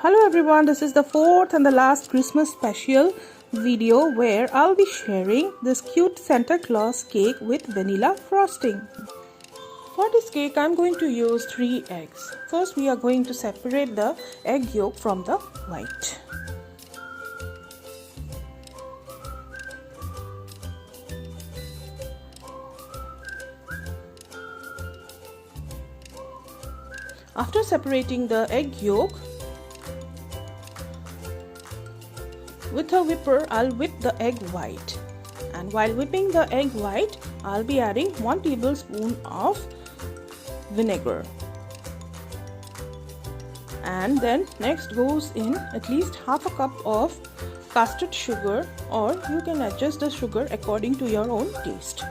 Hello everyone, this is the fourth and the last Christmas special video where I'll be sharing this cute Santa Claus cake with vanilla frosting. For this cake I'm going to use 3 eggs. First we are going to separate the egg yolk from the white. After separating the egg yolk, with a whipper, I'll whip the egg white. And while whipping the egg white, I'll be adding 1 tablespoon of vinegar. And then next goes in at least half a cup of custard sugar, or you can adjust the sugar according to your own taste.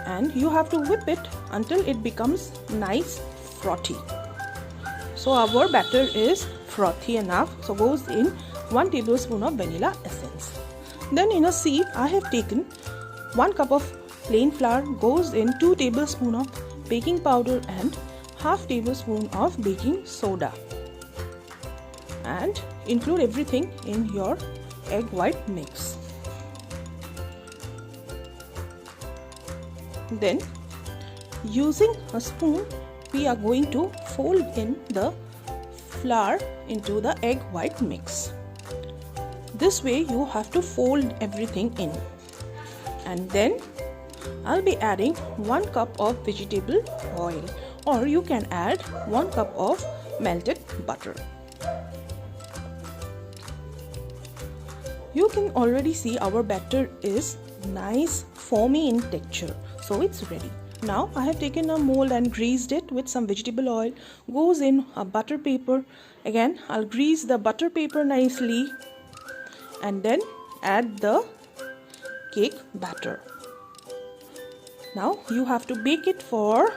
And you have to whip it until it becomes nice frothy. So our batter is frothy enough, so goes in 1 tablespoon of vanilla essence. Then in a sieve I have taken 1 cup of plain flour, goes in 2 tablespoons of baking powder and half tablespoon of baking soda, and include everything in your egg white mix. Then using a spoon we are going to fold in the flour into the egg white mix. This way you have to fold everything in. And then I'll be adding 1 cup of vegetable oil, or you can add 1 cup of melted butter. You can already see our batter is nice foamy in texture, so it's ready. Now I have taken a mold and greased it with some vegetable oil, goes in a butter paper. Again I'll grease the butter paper nicely and then add the cake batter. Now you have to bake it for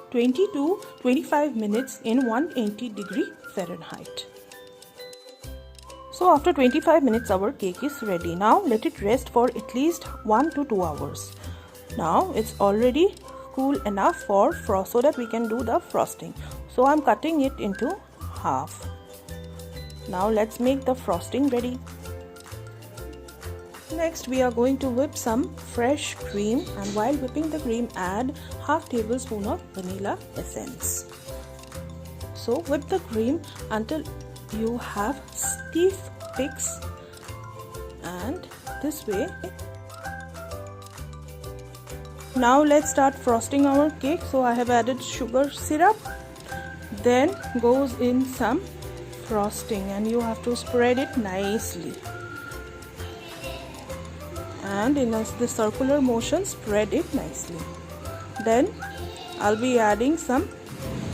20 to 25 minutes in 180 Fahrenheit. So after 25 minutes our cake is ready. Now let it rest for at least 1 to 2 hours. Now it's already cool enough for frost so that we can do the frosting. So I'm cutting it into half. Now let's make the frosting ready. Next we are going to whip some fresh cream, and while whipping the cream add half tablespoon of vanilla essence. So whip the cream until you have stiff peaks, and this way. Now let's start frosting our cake. So I have added sugar syrup, then goes in some frosting, and you have to spread it nicely, and in the circular motion spread it nicely. Then I'll be adding some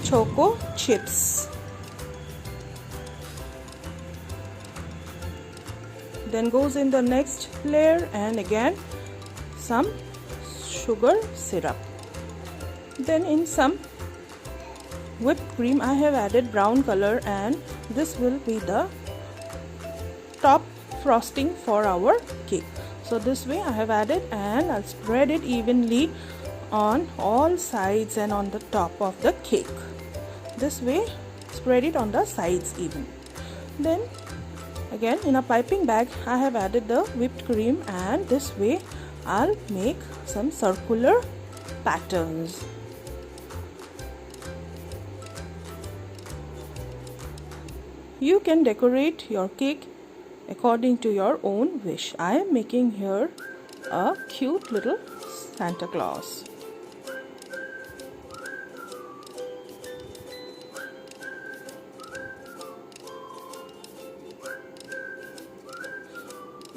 Choco chips. Then goes in the next layer, and again some sugar syrup. Then in some whipped cream I have added brown color, and this will be the top frosting for our cake. So this way I have added, and I'll spread it evenly on all sides and on the top of the cake. This way spread it on the sides even. Then again in a piping bag I have added the whipped cream, and this way I'll make some circular patterns. You can decorate your cake according to your own wish. I am making here a cute little Santa Claus.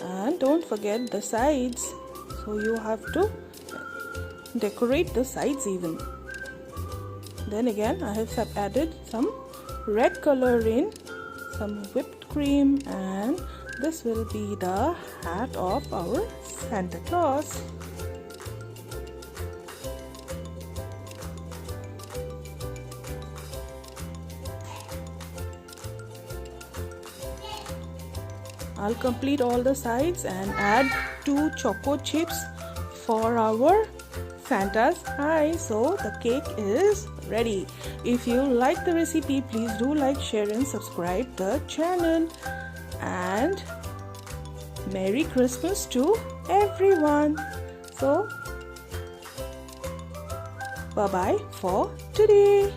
And don't forget the sides. So you have to decorate the sides even. Then again I have added some red color in some whipped cream, and this will be the hat of our Santa Claus. I'll complete all the sides and add 2 Choco chips for our Santa's eye. So the cake is ready. If you like the recipe, please do like, share and subscribe the channel. And Merry Christmas to everyone. So bye bye for today.